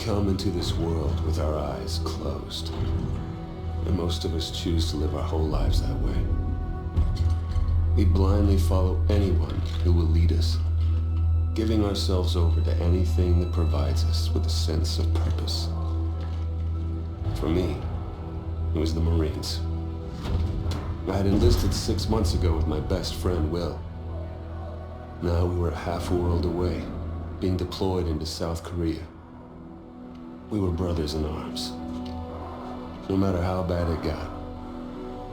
come into this world with our eyes closed. And most of us choose to live our whole lives that way. We blindly follow anyone who will lead us, giving ourselves over to anything that provides us with a sense of purpose. For me, it was the Marines. I had enlisted 6 months ago with my best friend, Will. Now we were half a world away, being deployed into South Korea. We were brothers in arms. No matter how bad it got,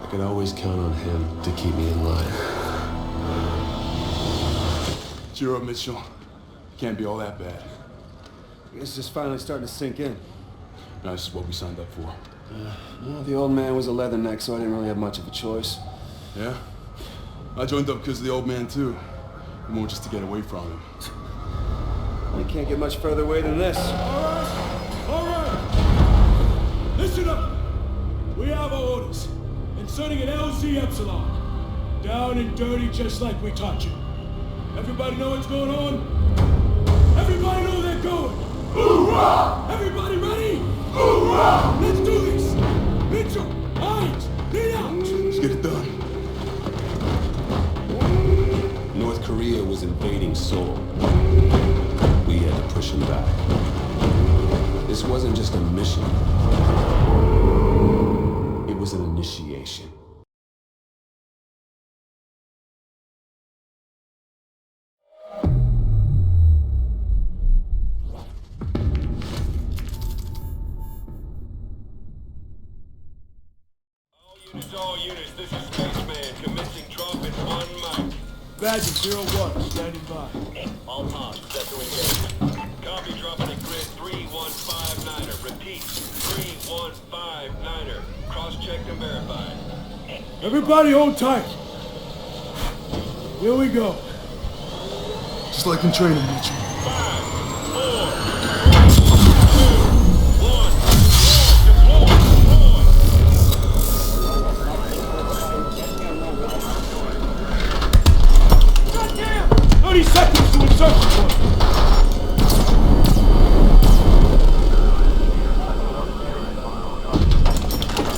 I could always count on him to keep me in line. Cheer up, Mitchell. Can't be all that bad. It's just finally starting to sink in. No, this is what we signed up for. Well, the old man was a leatherneck, so I didn't really have much of a choice. Yeah? I joined up because of the old man, too. More just to get away from him. I can't get much further away than this. All right. Listen up. We have our orders. Inserting an LZ Epsilon. Down and dirty just like we taught you. Everybody know what's going on? Everybody know they're going. Hoorah! Everybody ready? Hoorah! Let's do this. Mitchell, Hines, lead out. Let's get it done. North Korea was invading Seoul. We had to push him back. This wasn't just a mission. It was an initiation. All units, this is Spaceman, commencing drop in 1 mic. Badger 01, standing by. All pods, set to engage. Copy, dropping at grid 3159er. Repeat, 3159er. Cross-checked and verified. Everybody hold tight. Here we go. Just like in training, Mitchell. 5, 4, 3, 2, 1. Deploy. 30 seconds to insertion point.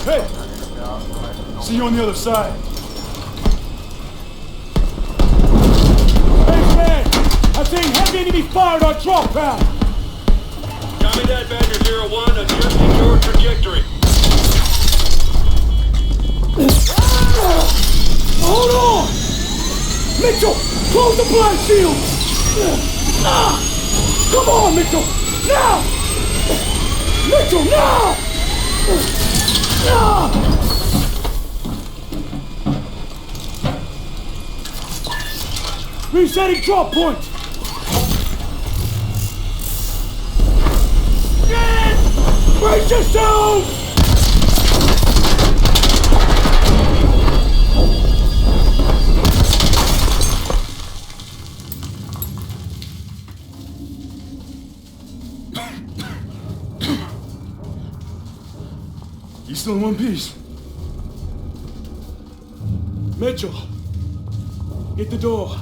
Hey! See you on the other side. Hey, man! I'm saying heavy enemy fired on drop pad! Copy that, Badger 01, adjusting your trajectory. Hold on! Mitchell! Close the blind shield! Come on, Mitchell! Now! Mitchell, now! Resetting drop point! Brace yourselves! You still in one piece? Mitchell, get the door.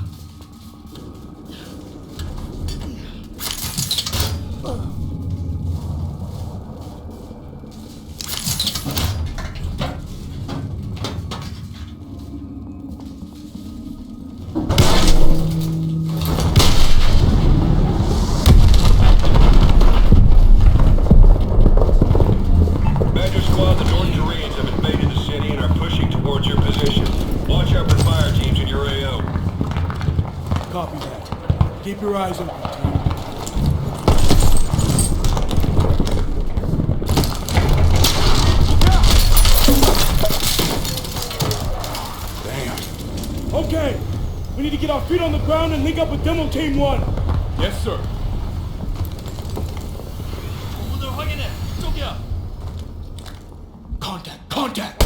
Copy that. Keep your eyes open, team. Damn. Okay, we need to get our feet on the ground and link up with Demo Team 1. Yes, sir. Contact, contact!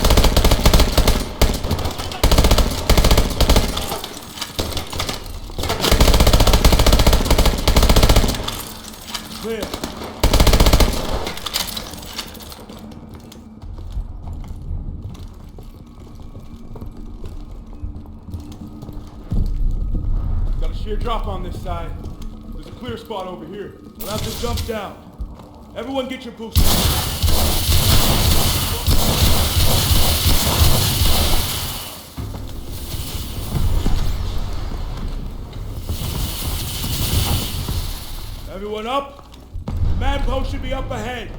Clear. Got a sheer drop on this side. There's a clear spot over here. We'll have to jump down. Everyone get your boots. Everyone up? Man post should be up ahead.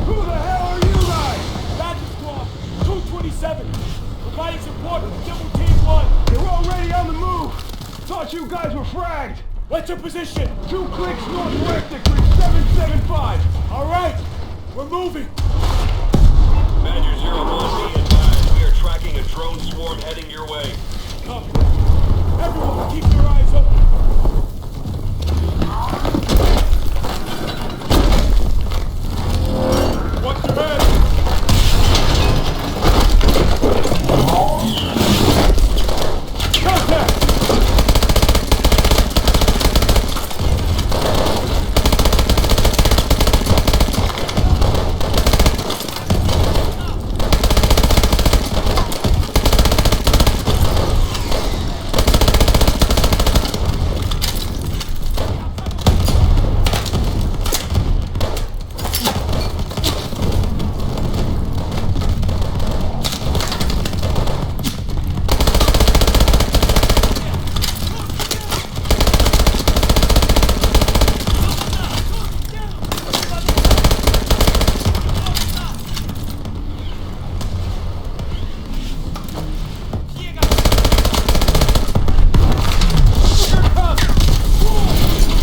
Who the hell are you guys? Badger Squad, 227. Providing support for Civil Team 1. You're already on the move! Thought you guys were fragged! What's your position? 2 clicks northwest at 3775! Alright, we're moving. Badger 01, be advised. We are tracking a drone swarm heading your way. Copy. Everyone, keep your eyes open. Watch your head. Contact!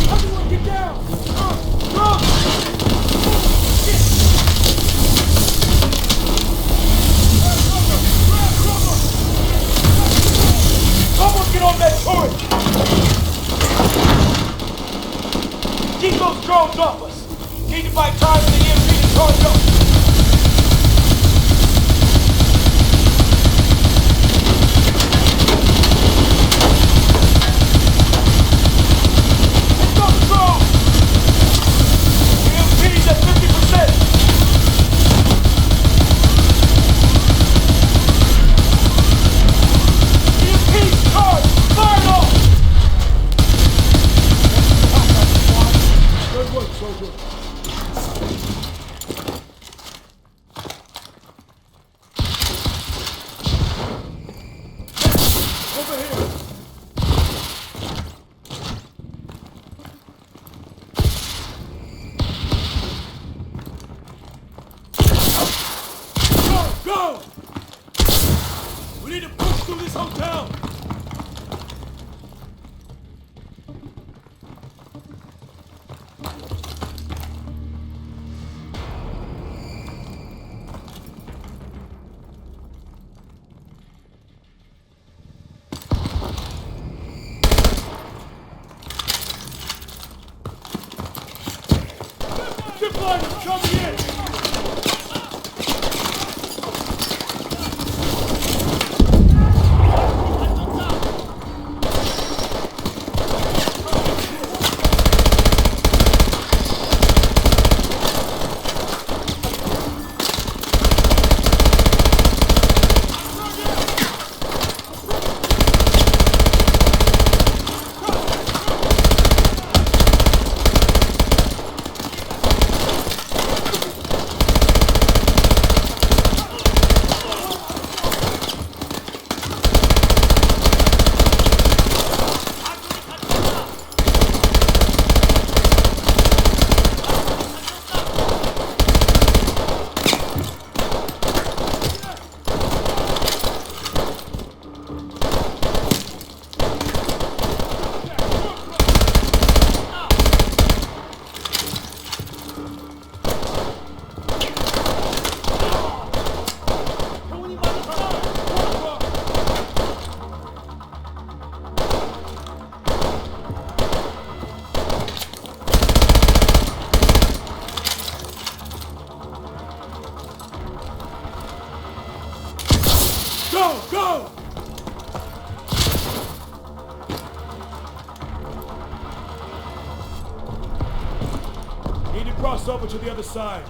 Everyone get down! Someone get on that turret! Keep those drones off us! Need to buy time for the EMP to charge up! It's on the drone! EMP's at 50%! EMP's charged! Fire it off! Good work, soldier. Over here. Go! Go! We need to push through this hotel! Zip line is coming in! cross over to the other side.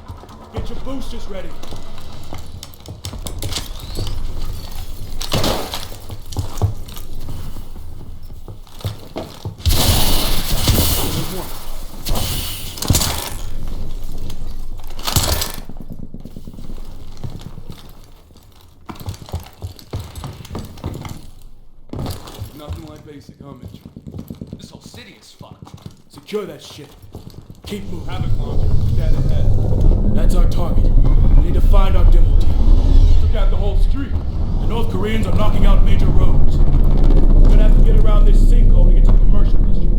Get your boosters ready. Nothing like basic, huh, Mitch? This whole city is fucked. Secure that shit. Keep moving. Havoc launcher, dead ahead. That's our target. We need to find our demo team. Took out the whole street. The North Koreans are knocking out major roads. We're gonna have to get around this sinkhole to get to the commercial district.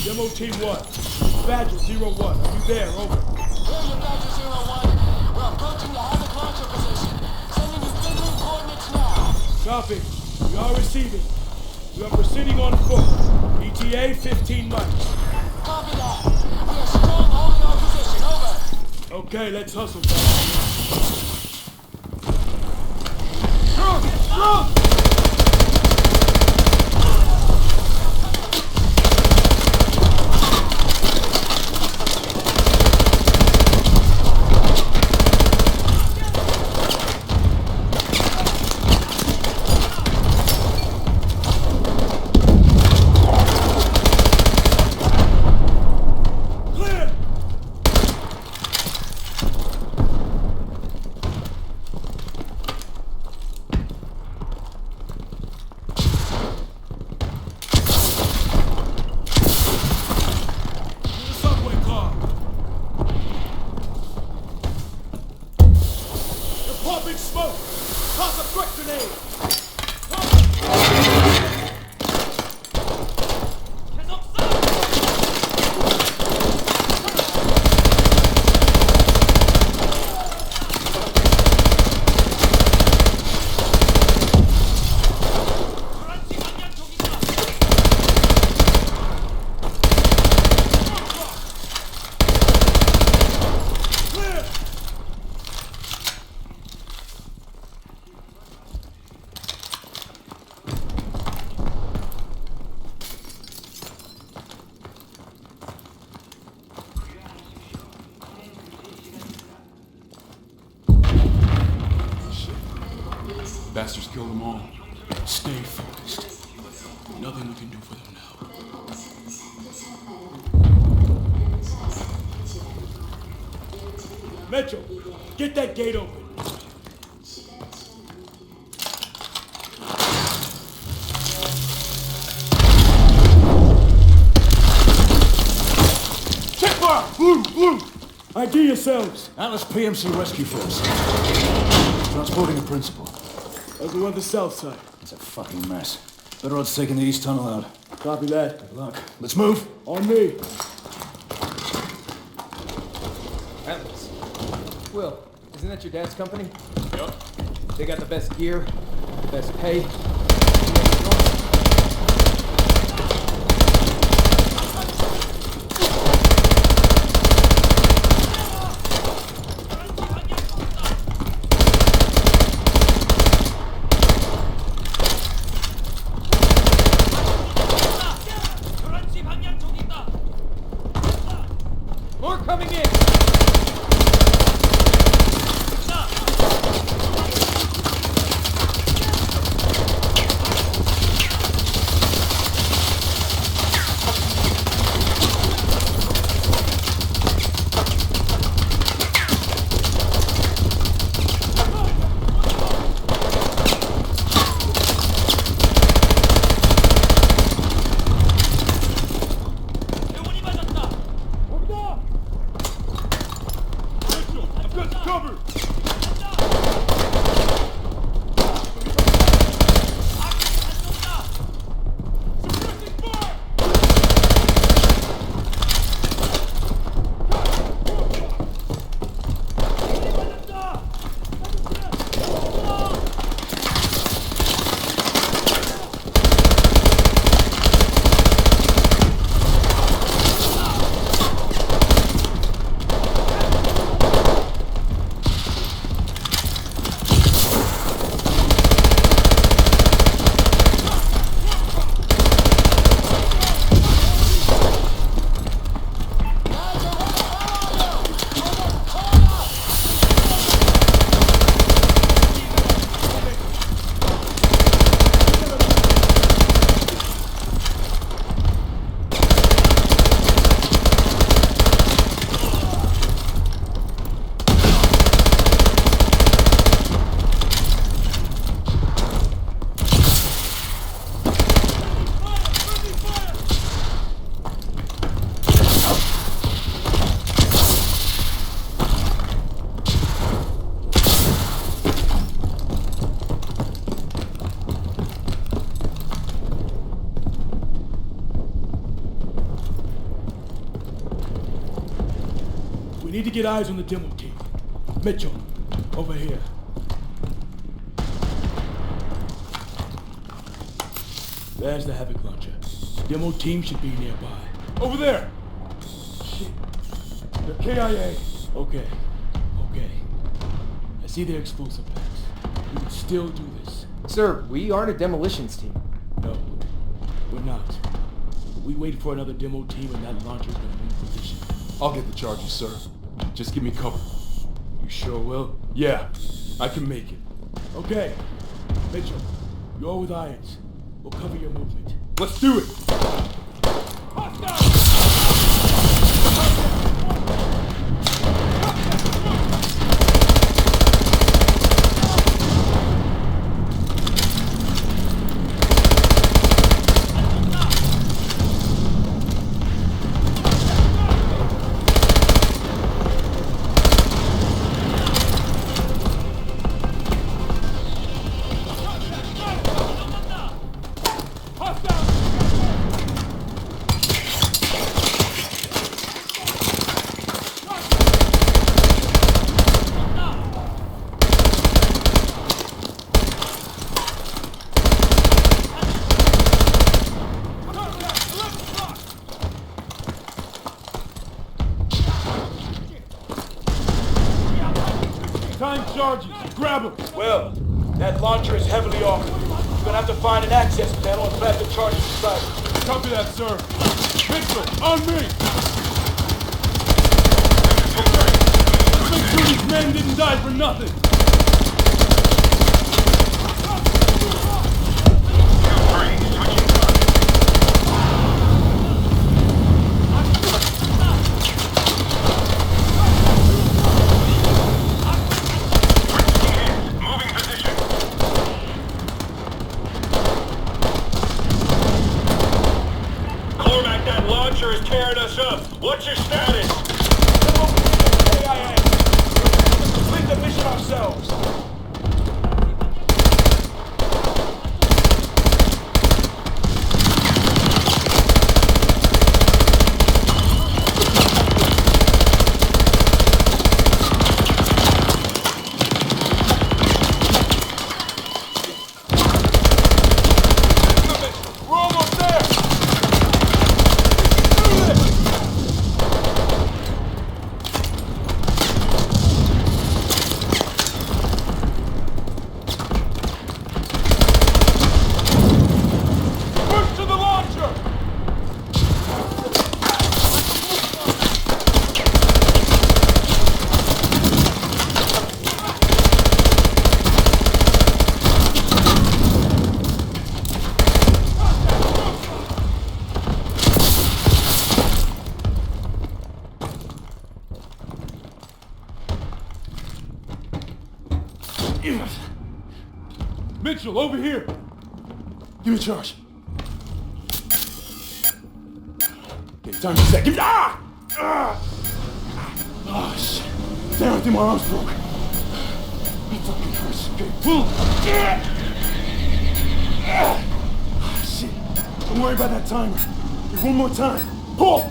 Demo Team 1. Badger 01. Are you there? Over. Here you Badger 01. We're approaching the Havoc launcher position. Sending you Finland coordinates now. Copy. We are receiving. We are proceeding on foot. ETA 15 miles. Copy that. We are strong holding our position. Over. Okay, let's hustle. Clear! The subway car. You're popping smoke. Toss a quick grenade. Clear! Bastards killed them all. Stay focused. Nothing we can do for them now. Mitchell, get that gate open. Check fire! Blue! ID yourselves. Atlas PMC Rescue Force. Transporting a principal. Those who want the south side. It's a fucking mess. Better odds taking the east tunnel out. Copy that. Good luck. Let's move. On me. Atlas. Will, isn't that your dad's company? Yep. They got the best gear, the best pay. More coming in! need to get eyes on the demo team. Mitchell, over here. There's the Havoc launcher. Demo team should be nearby. Over there! Shit. They're KIA. Okay. I see their explosive packs. We can still do this. Sir, we aren't a demolitions team. No, we're not. We wait for another demo team and that launcher's gonna be in position. I'll get the charges, sir. Just give me cover. You sure will? Yeah, I can make it. Okay. Mitchell, you're with Irons. We'll cover your movement. Let's do it! Time charges. Grab them. Well, that launcher is heavily armored. You're gonna have to find an access panel and plant the charges inside it. Copy that, sir. Mitchell, on me! Let's make sure these men didn't die for nothing. Is tearing us up. What's your status? Complete the mission ourselves. We're almost there. Mitchell, over here! Give me charge. Okay, time to set. Give me. Ah! Ah, shit. Damn, I think my arm's broke. It fucking hurts. Okay, pull. Ah, shit. Don't worry about that timer. Give one more time. Pull!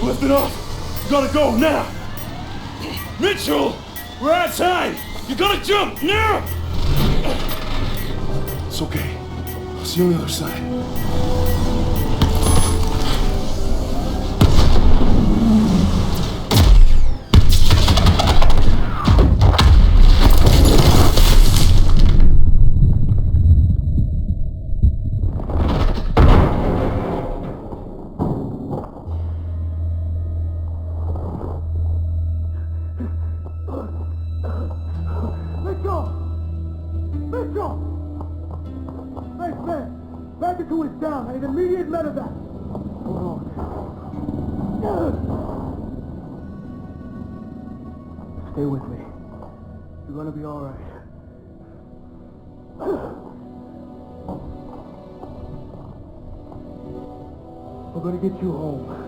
Lift it off. You gotta go now. Mitchell! We're out of time! You gotta jump now! It's okay. I'll see you on the other side. Who is down? I need immediate medevac. Hold on. Stay with me. You're gonna be all right. We're gonna get you home.